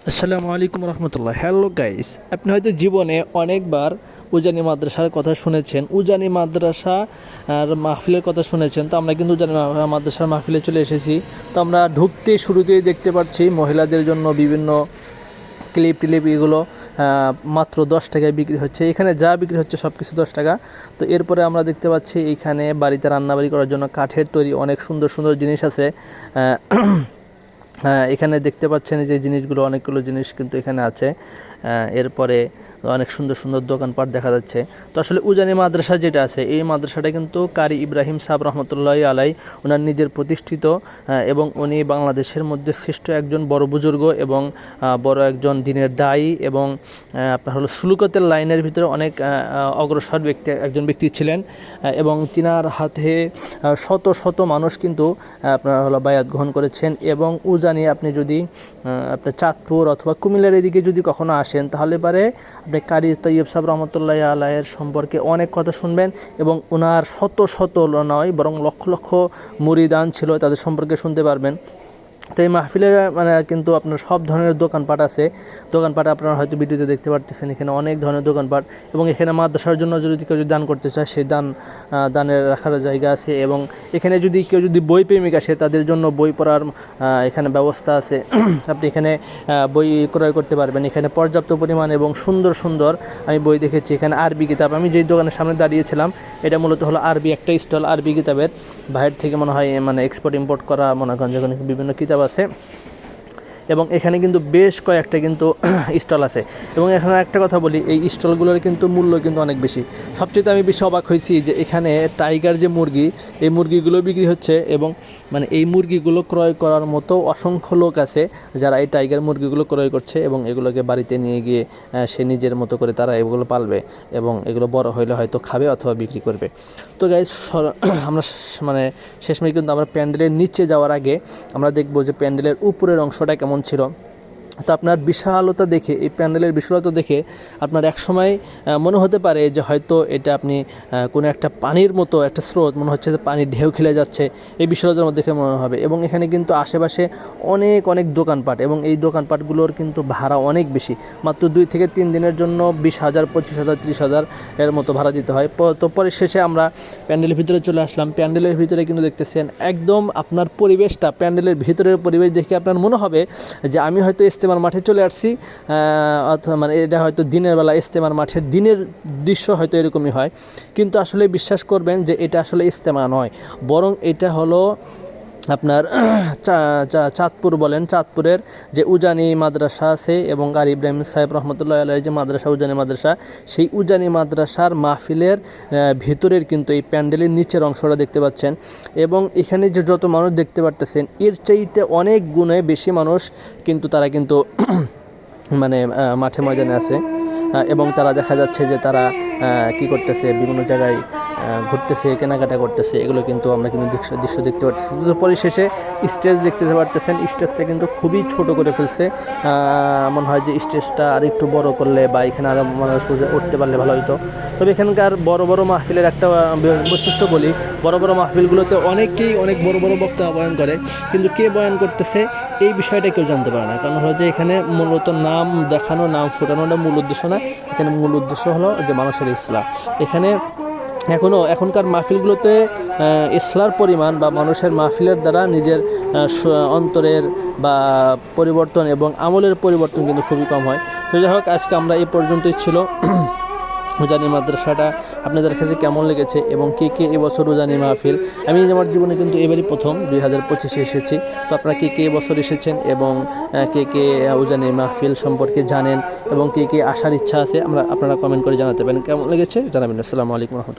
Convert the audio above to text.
আসসালামু আলাইকুম রহমতুল্লাহ। Hello guys, আপনি হয়তো জীবনে অনেকবার উজানি মাদ্রাসার কথা শুনেছেন, উজানি মাদ্রাসা আর মাহফিলের কথা শুনেছেন। তো আমরা কিন্তু উজানি মাদ্রাসার মাহফিলে চলে এসেছি। তো আমরা ঢুকতে শুরুতেই দেখতে পাচ্ছি মহিলাদের জন্য বিভিন্ন ক্লিপ এগুলো মাত্র 10 টাকায় বিক্রি হচ্ছে। এখানে যা বিক্রি হচ্ছে সব কিছু 10 টাকা। তো এরপরে আমরা দেখতে পাচ্ছি এইখানে বাড়িতে রান্নাবাড়ি করার জন্য কাঠের তৈরি অনেক সুন্দর সুন্দর জিনিস আছে। এখানে দেখতে পাচ্ছেন যে জিনিসগুলো, অনেকগুলো জিনিস কিন্তু এখানে আছে। এরপরে অনেক সুন্দর সুন্দর দোকানপাট দেখা যাচ্ছে। তো আসলে উজানি মাদ্রাসা যেটা আছে, এই মাদ্রাসাটা কিন্তু কারি ইব্রাহিম সাহেব রহমতুল্লাহি আলাই ওনার নিজের প্রতিষ্ঠিত, এবং উনি বাংলাদেশের মধ্যে শ্রেষ্ঠ একজন বড় বুজুর্গ এবং বড় একজন দিনের দায়ী এবং আপনার হলো সুলুকতের লাইনের ভিতরে অনেক অগ্রসর একজন ব্যক্তি ছিলেন। এবং তিনার হাতে শত শত মানুষ কিন্তু আপনার হলো বায়াত গ্রহণ করেছেন। এবং উজানি আপনি যদি আপনার চাঁদপুর অথবা কুমিল্লার এদিকে যদি কখনো আসেন, তাহলে পারে আপনি কারি তৈয়ব সাহেব রহমতুল্লাহি আলাইয়ের সম্পর্কে অনেক কথা শুনবেন এবং ওনার শত শত নয় বরং লক্ষ লক্ষ মুরিদান ছিল, তাদের সম্পর্কে শুনতে পারবেন। তো এই মাহফিলে কিন্তু আপনার সব ধরনের দোকানপাট আছে। দোকানপাট আপনারা হয়তো ভিডিওতে দেখতে পাচ্ছেন, এখানে অনেক ধরনের দোকানপাট। এবং এখানে মাদ্রাসার জন্য যদি কেউ দান করতে চায়, সেই দানের রাখার জায়গা আছে। এবং এখানে যদি কেউ বই প্রেমিক আসে, তাদের জন্য বই পড়ার এখানে ব্যবস্থা আছে। আপনি এখানে বই ক্রয় করতে পারবেন। এখানে পর্যাপ্ত পরিমাণ এবং সুন্দর সুন্দর আমি বই দেখেছি। এখানে আরবি কিতাব, আমি যেই দোকানের সামনে দাঁড়িয়েছিলাম, এটা মূলত হলো আরবি একটা স্টল, আরবি কিতাবের। বাইরে থেকে মনে হয় এক্সপোর্ট ইম্পোর্ট করা মনে করেন যেখানে বিভিন্ন কিতাব আছে। এবং এখানে কিন্তু বেশ কয়েকটা কিন্তু স্টল আছে। এবং এখানে একটা কথা বলি, এই স্টলগুলোর কিন্তু মূল্য কিন্তু অনেক বেশি। সবচেয়ে আমি বেশি অবাক হয়েছি যে এখানে টাইগার যে মুরগি, এই মুরগিগুলো বিক্রি হচ্ছে। এবং এই মুরগিগুলো ক্রয় করার মতো অসংখ্য লোক আছে যারা এই টাইগার মুরগিগুলো ক্রয় করছে এবং এগুলোকে বাড়িতে নিয়ে গিয়ে সে নিজের মতো করে তারা এগুলো পালবে এবং এগুলো বড় হইলে হয়তো খাবে অথবা বিক্রি করবে। তো গাইস, আমরা শেষমেশ কিন্তু আমরা প্যান্ডেলের নিচে যাওয়ার আগে আমরা দেখব যে প্যান্ডেলের উপরের অংশটা কেমন ছিল। তো আপনার বিশালতা দেখে, এই প্যান্ডেলের বিশালতা দেখে আপনার এক সময় মনে হতে পারে যে হয়তো এটা আপনি কোনো একটা পানির মতো একটা স্রোত মনে হচ্ছে যে পানির ঢেউ খেলে যাচ্ছে, এই বিশালতার মধ্যে দেখে মনে হবে। এবং এখানে কিন্তু আশেপাশে অনেক অনেক দোকানপাট, এবং এই দোকানপাটগুলোর কিন্তু ভাড়া অনেক বেশি। মাত্র 2 থেকে 3 দিনের জন্য 20,000, 25,000, 30,000 এর মতো ভাড়া দিতে হয়। তো পরে শেষে আমরা প্যান্ডেলের ভিতরে চলে আসলাম। প্যান্ডেলের ভিতরে কিন্তু দেখতেছেন একদম আপনার পরিবেশটা, প্যান্ডেলের ভিতরের পরিবেশ দেখে আপনার মনে হবে যে আমি হয়তো ইজতেমার মাঠে চলে আসছি। অথবা এটা হয়তো দিনের বেলা ইজতেমার মাঠের দিনের দৃশ্য হয়তো এরকমই হয়, কিন্তু আসলে বিশ্বাস করবেন যে এটা আসলে ইজতেমা নয়, বরং এটা হলো আপনার চাঁদপুর বলেন, চাঁদপুরের যে উজানি মাদ্রাসা আছে এবং কারি ইব্রাহিম সাহেব রহমতুল্লাহি আলাইহি যে মাদ্রাসা, উজানি মাদ্রাসা, সেই উজানি মাদ্রাসার মাহফিলের ভিতরের কিন্তু এই প্যান্ডেলের নিচের অংশটা দেখতে পাচ্ছেন। এবং এখানে যে যত মানুষ দেখতে পারতেছেন, এর চাইতে অনেক গুণে বেশি মানুষ কিন্তু তারা কিন্তু মাঠে ময়দানে আছে। এবং তারা দেখা যাচ্ছে যে তারা কি করতেছে, বিভিন্ন জায়গায় ঘুরতেছে, কেনাকাটা করতেছে। এগুলো কিন্তু আমরা কিন্তু দৃশ্য দেখতে পাচ্ছি। তো পরিশেষে স্টেজ দেখতে পারতেছেন, স্টেজটা কিন্তু খুবই ছোট করে ফেলছে। মনে হয় যে স্টেজটা আর একটু বড় করলে বা এখানে আরও মানুষ উঠতে পারলে ভালো হতো। তবে এখানকার বড় বড় মাহফিলের একটা বৈশিষ্ট্য বলি, বড় বড় মাহফিলগুলোতে অনেকেই অনেক বড় বড় বক্তা বয়ান করে, কিন্তু কে বয়ান করতেছে এই বিষয়টা কেউ জানতে পারে না। কারণ হলো যে এখানে মূলত নাম দেখানো, নাম ফোটানোটা মূল উদ্দেশ্য না। এখানে মূল উদ্দেশ্য হলো যে মানুষের ইসলাম। এখানে এখনকার মাহফিলগুলোতে ইসলার পরিমাণ বা মানুষের মাহফিলের দ্বারা নিজের অন্তরের বা পরিবর্তন এবং আমলের পরিবর্তন কিন্তু খুবই কম হয়। তো যাই হোক, আজকে আমরা এই পর্যন্তই ছিল। উজানি মাদ্রাসাটা আপনাদের কাছে কেমন লেগেছে এবং কে কে এবছর উজানি মাহফিল, আমি আমার জীবনে কিন্তু এবারই প্রথম 2025-এ এসেছি। তো আপনারা কে কে এবছর এসেছেন এবং কে কে উজানি মাহফিল সম্পর্কে জানেন এবং কে কে আসার ইচ্ছা আছে, আপনারা কমেন্ট করে জানাতে পারেন। কেমন লেগেছে জানাবেন। আসসালামু আলাইকুম রহমতুল্লাহ।